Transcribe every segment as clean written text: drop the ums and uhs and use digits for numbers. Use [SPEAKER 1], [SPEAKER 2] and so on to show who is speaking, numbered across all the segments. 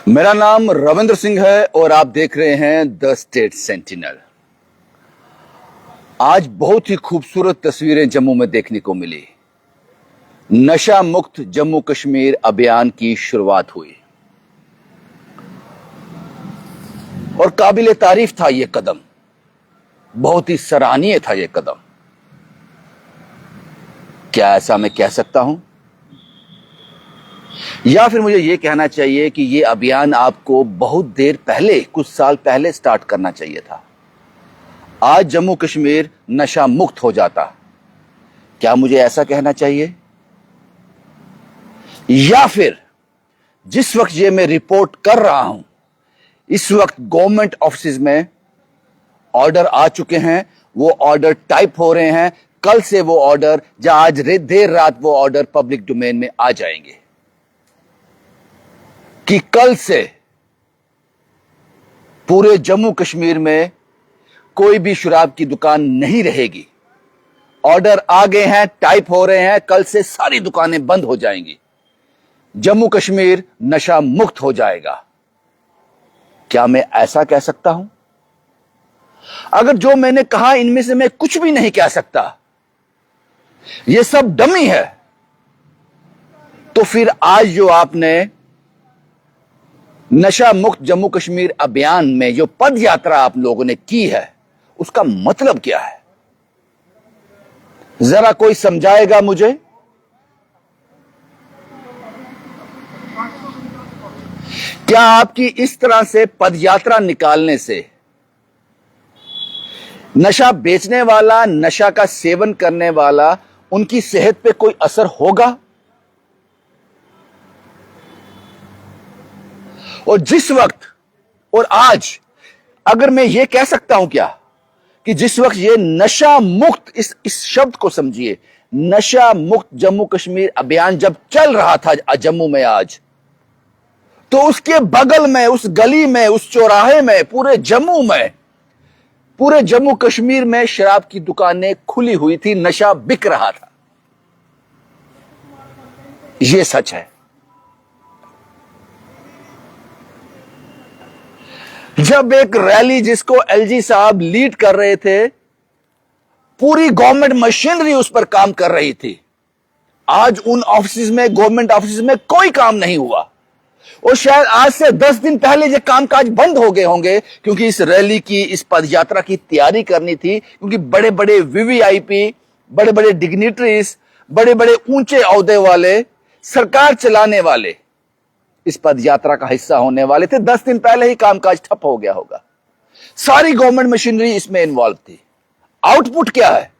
[SPEAKER 1] मेरा नाम रविंद्र सिंह है और आप देख रहे हैं द स्टेट सेंटिनल। आज बहुत ही खूबसूरत तस्वीरें जम्मू में देखने को मिली। नशा मुक्त जम्मू कश्मीर अभियान की शुरुआत हुई और काबिले तारीफ था यह कदम, बहुत ही सराहनीय था यह कदम। क्या ऐसा मैं कह सकता हूं? या फिर मुझे यह कहना चाहिए कि यह अभियान आपको बहुत देर पहले, कुछ साल पहले स्टार्ट करना चाहिए था। आज जम्मू कश्मीर नशा मुक्त हो जाता। क्या मुझे ऐसा कहना चाहिए? या फिर जिस वक्त ये मैं रिपोर्ट कर रहा हूं, इस वक्त गवर्नमेंट ऑफिस में ऑर्डर आ चुके हैं, वो ऑर्डर टाइप हो रहे हैं। कल से वो ऑर्डर या आज देर रात वो ऑर्डर पब्लिक डोमेन में आ जाएंगे कि कल से पूरे जम्मू कश्मीर में कोई भी शराब की दुकान नहीं रहेगी। ऑर्डर आ गए हैं, टाइप हो रहे हैं, कल से सारी दुकानें बंद हो जाएंगी। जम्मू कश्मीर नशा मुक्त हो जाएगा। क्या मैं ऐसा कह सकता हूं? अगर जो मैंने कहा इनमें से मैं कुछ भी नहीं कह सकता, यह सब डमी है, तो फिर आज जो आपने नशा मुक्त जम्मू कश्मीर अभियान में जो पद यात्रा आप लोगों ने की है, उसका मतलब क्या है? जरा कोई समझाएगा मुझे? क्या आपकी इस तरह से पदयात्रा निकालने से नशा बेचने वाला, नशा का सेवन करने वाला, उनकी सेहत पे कोई असर होगा? और जिस वक्त और आज, अगर मैं यह कह सकता हूं क्या कि जिस वक्त ये नशा मुक्त, इस शब्द को समझिए, नशा मुक्त जम्मू कश्मीर अभियान जब चल रहा था जम्मू में आज, तो उसके बगल में, उस गली में, उस चौराहे में, पूरे जम्मू में, पूरे जम्मू कश्मीर में शराब की दुकानें खुली हुई थी, नशा बिक रहा था। यह सच है। जब एक रैली जिसको एलजी साहब लीड कर रहे थे, पूरी गवर्नमेंट मशीनरी उस पर काम कर रही थी। आज उन ऑफिस में, गवर्नमेंट ऑफिस में कोई काम नहीं हुआ और शायद आज से 10 दिन पहले ये कामकाज बंद हो गए होंगे, क्योंकि इस रैली की, इस पदयात्रा की तैयारी करनी थी, क्योंकि बड़े बड़े वीवीआईपी, बड़े बड़े डिग्निटरीज, बड़े बड़े ऊंचे ओहदे वाले, सरकार चलाने वाले इस पदयात्रा का हिस्सा होने वाले थे। 10 दिन पहले ही कामकाज ठप हो गया होगा। सारी गवर्नमेंट मशीनरी इसमें इन्वॉल्व थी। आउटपुट क्या है?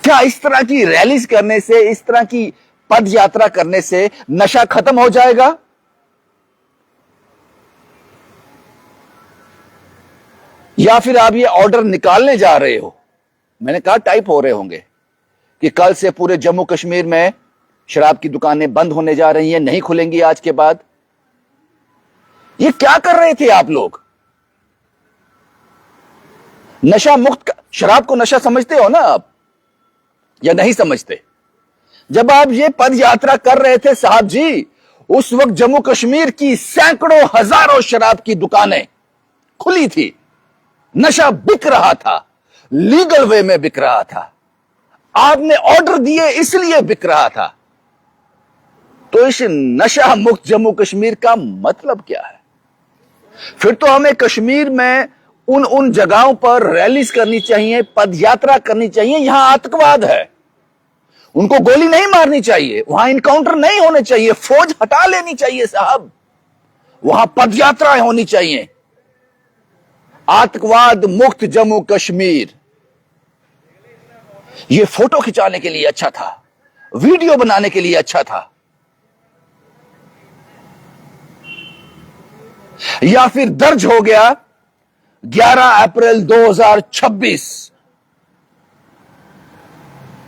[SPEAKER 1] क्या इस तरह की रैलीज करने से, इस तरह की पदयात्रा करने से नशा खत्म हो जाएगा? या फिर आप ये ऑर्डर निकालने जा रहे हो? मैंने कहा टाइप हो रहे होंगे कि कल से पूरे जम्मू कश्मीर में शराब की दुकानें बंद होने जा रही हैं, नहीं खुलेंगी आज के बाद। ये क्या कर रहे थे आप लोग? नशा मुक्त, शराब को नशा समझते हो ना आप, या नहीं समझते? जब आप ये पद यात्रा कर रहे थे साहब जी, उस वक्त जम्मू कश्मीर की सैकड़ों हजारों शराब की दुकानें खुली थी, नशा बिक रहा था, लीगल वे में बिक रहा था। आपने ऑर्डर दिए इसलिए बिक रहा था। तो इस नशा मुक्त जम्मू कश्मीर का मतलब क्या है? फिर तो हमें कश्मीर में उन जगहों पर रैलीज करनी चाहिए, पदयात्रा करनी चाहिए, यहां आतंकवाद है, उनको गोली नहीं मारनी चाहिए, वहां इनकाउंटर नहीं होने चाहिए, फौज हटा लेनी चाहिए साहब, वहां पदयात्राएं होनी चाहिए। आतंकवाद मुक्त जम्मू कश्मीर, यह फोटो खिंचाने के लिए अच्छा था, वीडियो बनाने के लिए अच्छा था, या फिर दर्ज हो गया 11 अप्रैल 2026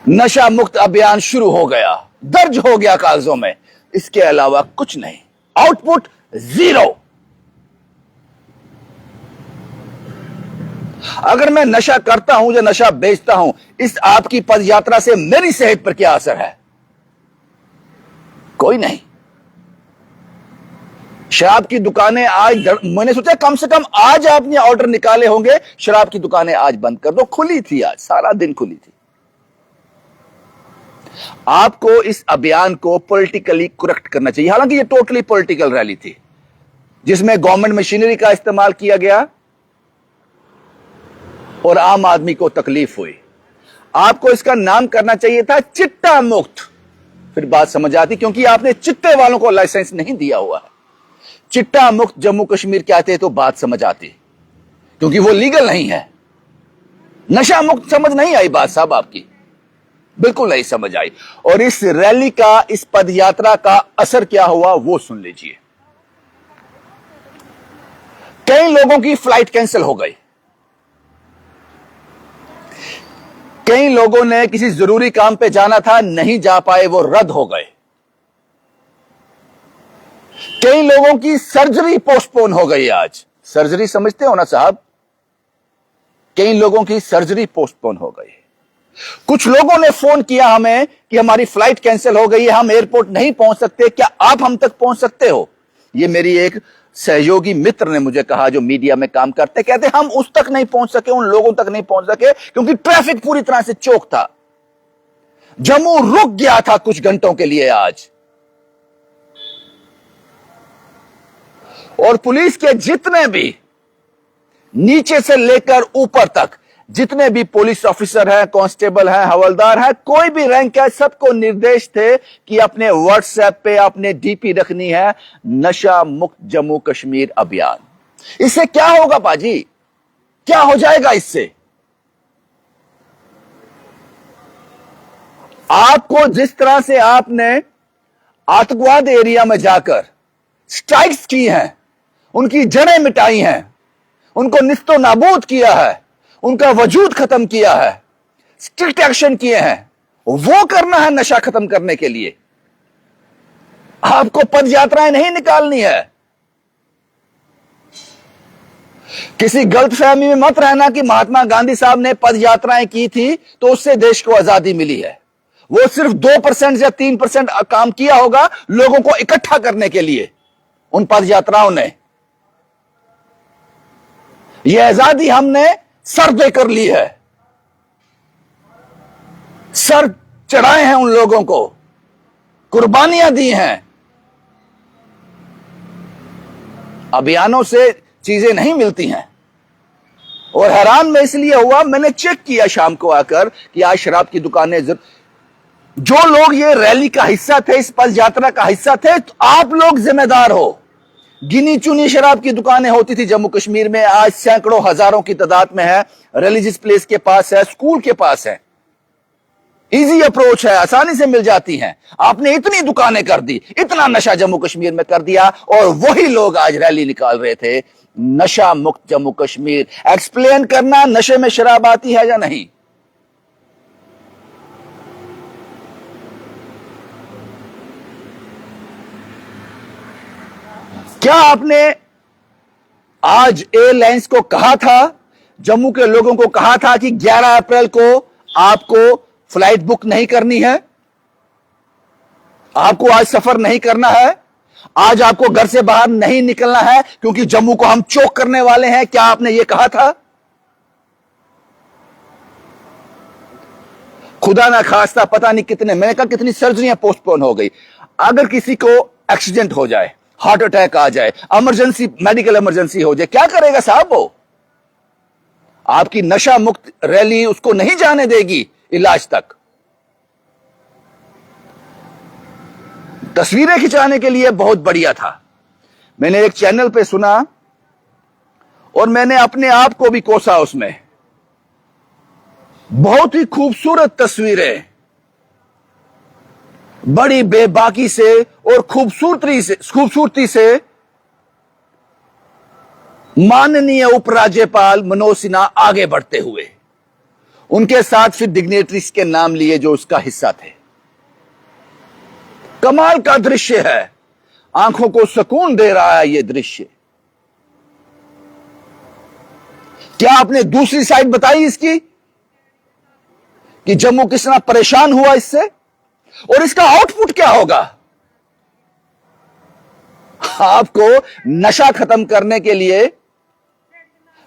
[SPEAKER 1] नशा मुक्त अभियान शुरू हो गया, दर्ज हो गया कागजों में। इसके अलावा कुछ नहीं, आउटपुट जीरो। अगर मैं नशा करता हूं या नशा बेचता हूं, इस आपकी पदयात्रा से मेरी सेहत पर क्या असर है? कोई नहीं। शराब की दुकानें आज मैंने सोचा कम से कम आज आपने ऑर्डर निकाले होंगे, शराब की दुकानें आज बंद कर दो। खुली थी, आज सारा दिन खुली थी। आपको इस अभियान को पॉलिटिकली करेक्ट करना चाहिए। हालांकि ये टोटली पॉलिटिकल रैली थी जिसमें गवर्नमेंट मशीनरी का इस्तेमाल किया गया और आम आदमी को तकलीफ हुई। आपको इसका नाम करना चाहिए था चिट्टा मुक्त, फिर बात समझ आती, क्योंकि आपने चिट्टे वालों को लाइसेंस नहीं दिया हुआ है। चिट्टा मुक्त जम्मू कश्मीर कहते तो बात समझ आती, क्योंकि वो लीगल नहीं है। नशा मुक्त समझ नहीं आई बात साहब, आपकी बिल्कुल नहीं समझ आई। और इस रैली का, इस पदयात्रा का असर क्या हुआ वो सुन लीजिए। कई लोगों की फ्लाइट कैंसिल हो गई, कई लोगों ने किसी जरूरी काम पे जाना था, नहीं जा पाए, वो रद्द हो गए। कई लोगों की सर्जरी पोस्टपोन हो गई। आज सर्जरी समझते हो ना साहब, कई लोगों की सर्जरी पोस्टपोन हो गई। कुछ लोगों ने फोन किया हमें कि हमारी फ्लाइट कैंसिल हो गई है, हम एयरपोर्ट नहीं पहुंच सकते, क्या आप हम तक पहुंच सकते हो? ये मेरी एक सहयोगी मित्र ने मुझे कहा जो मीडिया में काम करते, कहते हम उस तक नहीं पहुंच सके, उन लोगों तक नहीं पहुंच सके क्योंकि ट्रैफिक पूरी तरह से चौक था। जम्मू रुक गया था कुछ घंटों के लिए आज। और पुलिस के जितने भी नीचे से लेकर ऊपर तक जितने भी पुलिस ऑफिसर हैं, कांस्टेबल हैं, हवलदार हैं, कोई भी रैंक है, सबको निर्देश थे कि अपने व्हाट्सएप पे अपने डीपी रखनी है नशा मुक्त जम्मू कश्मीर अभियान। इससे क्या होगा बाजी, क्या हो जाएगा इससे? आपको जिस तरह से आपने आतंकवाद एरिया में जाकर स्ट्राइक्स की हैं, उनकी जड़ें मिटाई हैं, उनको निस्तो नाबूद किया है, उनका वजूद खत्म किया है, स्ट्रिक्ट एक्शन किए हैं, वो करना है नशा खत्म करने के लिए। आपको पद यात्राएं नहीं निकालनी है। किसी गलतफहमी में मत रहना कि महात्मा गांधी साहब ने पद यात्राएं की थी तो उससे देश को आजादी मिली है। वो सिर्फ 2% या 3% काम किया होगा लोगों को इकट्ठा करने के लिए। उन पद यात्राओं ने यह आजादी हमने सर देकर ली है, सर चढ़ाए हैं उन लोगों को, कुर्बानियां दी हैं। अभियानों से चीजें नहीं मिलती हैं। और हैरान मैं इसलिए हुआ, मैंने चेक किया शाम को आकर कि आज शराब की दुकानें, जो लोग ये रैली का हिस्सा थे, इस पद यात्रा का हिस्सा थे, तो आप लोग जिम्मेदार हो। गिनी चुनी शराब की दुकानें होती थी जम्मू कश्मीर में, आज सैकड़ों हजारों की तादाद में है। रिलीजियस प्लेस के पास है, स्कूल के पास है, इजी अप्रोच है, आसानी से मिल जाती हैं। आपने इतनी दुकानें कर दी, इतना नशा जम्मू कश्मीर में कर दिया, और वही लोग आज रैली निकाल रहे थे नशा मुक्त जम्मू कश्मीर। एक्सप्लेन करना नशे में शराब आती है या नहीं। क्या आपने आज एयरलाइंस को कहा था, जम्मू के लोगों को कहा था कि 11 अप्रैल को आपको फ्लाइट बुक नहीं करनी है, आपको आज सफर नहीं करना है, आज आपको घर से बाहर नहीं निकलना है क्योंकि जम्मू को हम चोक करने वाले हैं? क्या आपने यह कहा था? खुदा ना खास्ता पता नहीं कितने, मैंने कहा कितनी सर्जरियां पोस्टपोन हो गई। अगर किसी को एक्सीडेंट हो जाए, हार्ट अटैक आ जाए, इमरजेंसी, मेडिकल इमरजेंसी हो जाए, क्या करेगा साहब वो? आपकी नशा मुक्त रैली उसको नहीं जाने देगी इलाज तक। तस्वीरें खिंचाने के लिए बहुत बढ़िया था। मैंने एक चैनल पे सुना और मैंने अपने आप को भी कोसा उसमें। बहुत ही खूबसूरत तस्वीरें, बड़ी बेबाकी से और खूबसूरती से माननीय उपराज्यपाल मनोज सिन्हा आगे बढ़ते हुए, उनके साथ फिर डिग्नेटरीज के नाम लिए जो उसका हिस्सा थे। कमाल का दृश्य है, आंखों को सुकून दे रहा है यह दृश्य। क्या आपने दूसरी साइड बताई इसकी कि जम्मू कितना परेशान हुआ इससे, और इसका आउटपुट क्या होगा? आपको नशा खत्म करने के लिए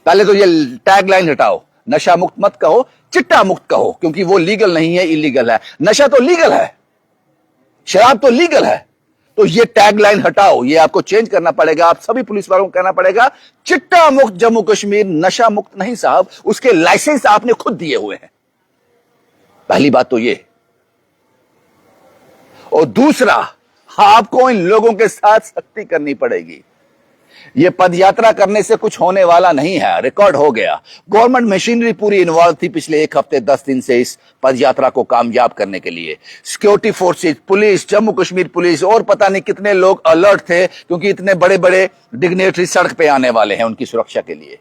[SPEAKER 1] पहले तो ये टैग लाइन हटाओ, नशा मुक्त मत कहो, चिट्टा मुक्त कहो, क्योंकि वो लीगल नहीं है, इलीगल है। नशा तो लीगल है, शराब तो लीगल है, तो ये टैग लाइन हटाओ, ये आपको चेंज करना पड़ेगा। आप सभी पुलिस वालों को कहना पड़ेगा चिट्टा मुक्त जम्मू कश्मीर, नशा मुक्त नहीं साहब, उसके लाइसेंस आपने खुद दिए हुए हैं। पहली बात तो ये। और दूसरा, आपको इन लोगों के साथ सख्ती करनी पड़ेगी। ये पद यात्रा करने से कुछ होने वाला नहीं है, रिकॉर्ड हो गया। गवर्नमेंट मशीनरी पूरी इन्वॉल्व थी पिछले 1 हफ्ते 10 दिन से इस पद यात्रा को कामयाब करने के लिए। Security forces, police, Jammu Kashmir police और पता नहीं कितने लोग अलर्ट थे, क्योंकि इतने बड़े बड़े डिग्नेटरी सड़क पे आने वाले हैं उनकी सुरक्षा के लिए।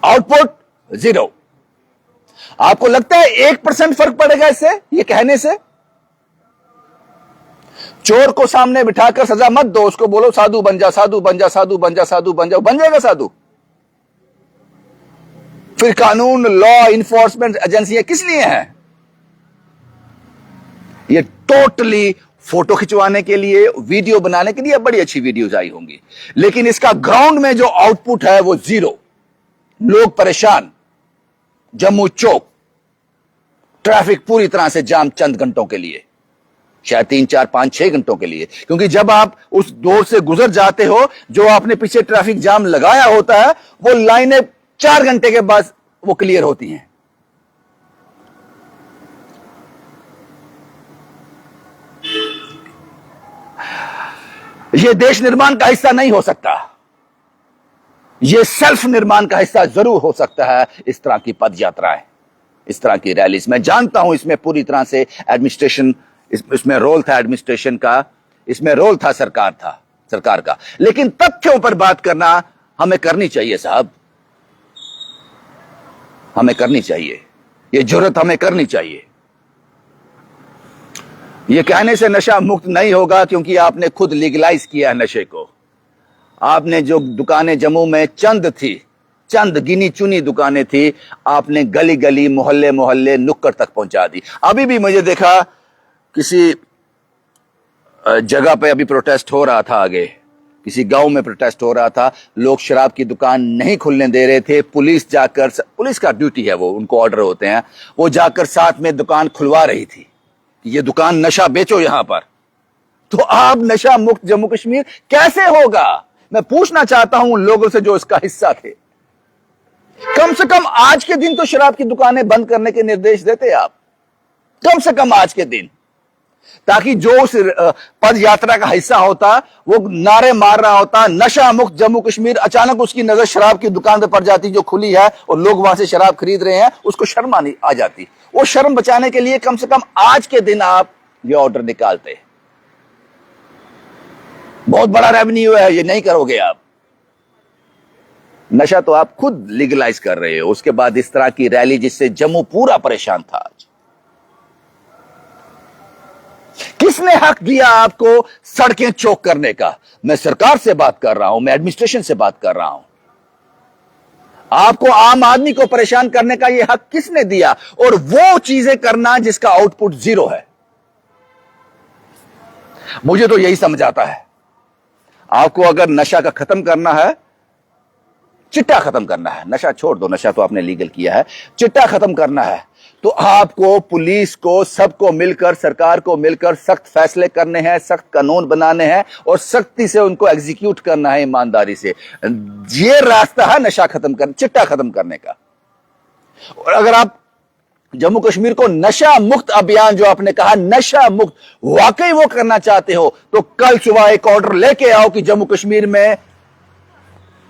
[SPEAKER 1] आउटपुट 0। आपको लगता है 1% फर्क पड़ेगा इससे, ये कहने से? चोर को सामने बिठाकर सजा मत दो, उसको बोलो साधु बन जा, साधु बन जा, साधु बन जा, साधु बन जा, बन जाएगा साधु। फिर कानून, लॉ इन्फोर्समेंट एजेंसियां किस लिए हैं? ये टोटली फोटो खिंचवाने के लिए, वीडियो बनाने के लिए। बड़ी अच्छी वीडियोज आई होंगी, लेकिन इसका ग्राउंड में जो आउटपुट है वो 0। लोग परेशान, जम्मू चौक, ट्रैफिक पूरी तरह से जाम चंद घंटों के लिए, शायद 3, 4, 5, 6 घंटों के लिए। क्योंकि जब आप उस दौर से गुजर जाते हो, जो आपने पीछे ट्रैफिक जाम लगाया होता है, वो लाइनें 4 घंटे के बाद वो क्लियर होती हैं। ये देश निर्माण का हिस्सा नहीं हो सकता, ये सेल्फ निर्माण का हिस्सा जरूर हो सकता है। इस तरह की पद यात्राएं, इस तरह की रैलीज, मैं जानता हूं इसमें पूरी तरह से एडमिनिस्ट्रेशन, इसमें रोल था एडमिनिस्ट्रेशन का, इसमें रोल था सरकार का, लेकिन तथ्यों पर बात करना हमें करनी चाहिए साहब, हमें करनी चाहिए, ये जुर्रत हमें करनी चाहिए। ये कहने से नशा मुक्त नहीं होगा, क्योंकि आपने खुद लीगलाइज किया है नशे को। आपने जो दुकानें जम्मू में चंद गिनी चुनी दुकानें थी, आपने गली गली, मोहल्ले मोहल्ले, नुक्कड़ तक पहुंचा दी। अभी भी मुझे देखा किसी जगह पे अभी प्रोटेस्ट हो रहा था, आगे किसी गांव में प्रोटेस्ट हो रहा था, लोग शराब की दुकान नहीं खुलने दे रहे थे। पुलिस जाकर, पुलिस का ड्यूटी है वो, उनको ऑर्डर होते हैं, वो जाकर साथ में दुकान खुलवा रही थी, ये दुकान नशा बेचो यहां पर। तो आप नशा मुक्त जम्मू कश्मीर कैसे होगा? मैं पूछना चाहता हूं उन लोगों से जो इसका हिस्सा थे। कम से कम आज के दिन तो शराब की दुकानें बंद करने के निर्देश देते आप, कम से कम आज के दिन, ताकि जो उस पद यात्रा का हिस्सा होता वो नारे मार रहा होता नशा मुक्त जम्मू कश्मीर, अचानक उसकी नजर शराब की दुकान पर पड़ जाती जो खुली है और लोग वहां से शराब खरीद रहे हैं, उसको शर्म आ जाती। वो शर्म बचाने के लिए कम से कम आज के दिन आप ये ऑर्डर निकालते। बहुत बड़ा रेवेन्यू है, ये नहीं करोगे आप। नशा तो आप खुद लीगलाइज कर रहे हो, उसके बाद इस तरह की रैली जिससे जम्मू पूरा परेशान था। आज किसने हक दिया आपको सड़कें चौक करने का? मैं सरकार से बात कर रहा हूं, मैं एडमिनिस्ट्रेशन से बात कर रहा हूं। आपको, आम आदमी को परेशान करने का यह हक किसने दिया? और वो चीजें करना जिसका आउटपुट 0 है। मुझे तो यही समझ आता है, आपको अगर नशा का खत्म करना है, चिट्टा खत्म करना है, नशा छोड़ दो, नशा तो आपने लीगल किया है, चिट्टा खत्म करना है, तो आपको, पुलिस को, सबको मिलकर, सरकार को मिलकर सख्त फैसले करने हैं, सख्त कानून बनाने हैं और सख्ती से उनको एग्जीक्यूट करना है, ईमानदारी से। ये रास्ता है नशा खत्म करने, चिट्टा खत्म करने का। और अगर आप जम्मू कश्मीर को नशा मुक्त अभियान, जो आपने कहा नशा मुक्त, वाकई वो करना चाहते हो, तो कल सुबह एक ऑर्डर लेके आओ कि जम्मू कश्मीर में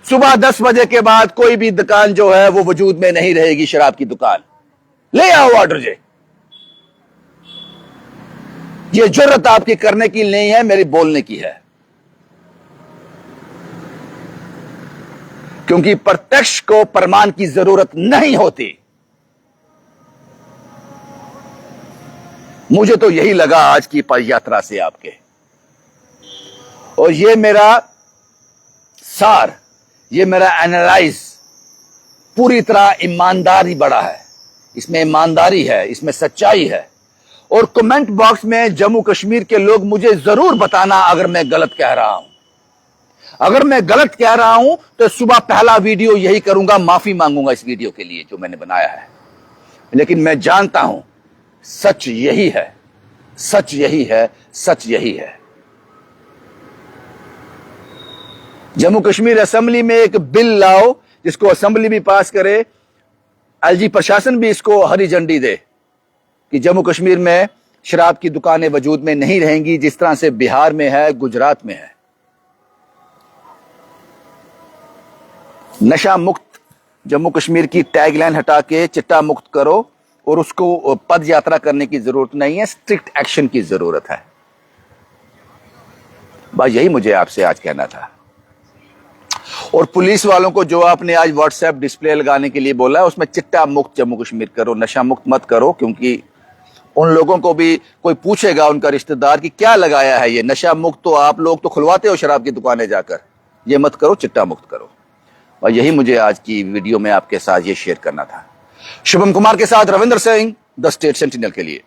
[SPEAKER 1] सुबह 10 बजे के बाद कोई भी दुकान जो है वो वजूद में नहीं रहेगी, शराब की दुकान। ले आओ ऑर्डर जे। ये जरूरत आपकी करने की नहीं है, मेरी बोलने की है। क्योंकि प्रत्यक्ष को प्रमाण की जरूरत नहीं होती। मुझे तो यही लगा आज की पद यात्रा से आपके। और ये मेरा सार, ये मेरा एनालाइज पूरी तरह ईमानदारी बड़ा है, इसमें ईमानदारी है, इसमें सच्चाई है। और कमेंट बॉक्स में जम्मू कश्मीर के लोग मुझे जरूर बताना अगर मैं गलत कह रहा हूं। अगर मैं गलत कह रहा हूं तो सुबह पहला वीडियो यही करूंगा, माफी मांगूंगा इस वीडियो के लिए जो मैंने बनाया है। लेकिन मैं जानता हूं सच यही है, सच यही है, सच यही है। जम्मू कश्मीर असेंबली में एक बिल लाओ जिसको असेंबली भी पास करे, एलजी प्रशासन भी इसको हरी झंडी दे कि जम्मू कश्मीर में शराब की दुकानें वजूद में नहीं रहेंगी जिस तरह से बिहार में है, गुजरात में है। नशा मुक्त जम्मू कश्मीर की टैगलाइन हटा के चिट्टा मुक्त करो और उसको पद यात्रा करने की जरूरत नहीं है, स्ट्रिक्ट एक्शन की जरूरत है। बस यही मुझे आपसे आज कहना था। और पुलिस वालों को जो आपने आज व्हाट्सएप डिस्प्ले लगाने के लिए बोला है उसमें चिट्टा मुक्त जम्मू कश्मीर करो, नशा मुक्त मत करो, क्योंकि उन लोगों को भी कोई पूछेगा उनका रिश्तेदार कि क्या लगाया है ये, नशा मुक्त तो आप लोग तो खुलवाते हो शराब की दुकानें जाकर, ये मत करो, चिट्टा मुक्त करो। और यही मुझे आज की वीडियो में आपके साथ ये शेयर करना था। शुभम कुमार के साथ Ravindra Singh, the state sentinel के लिए।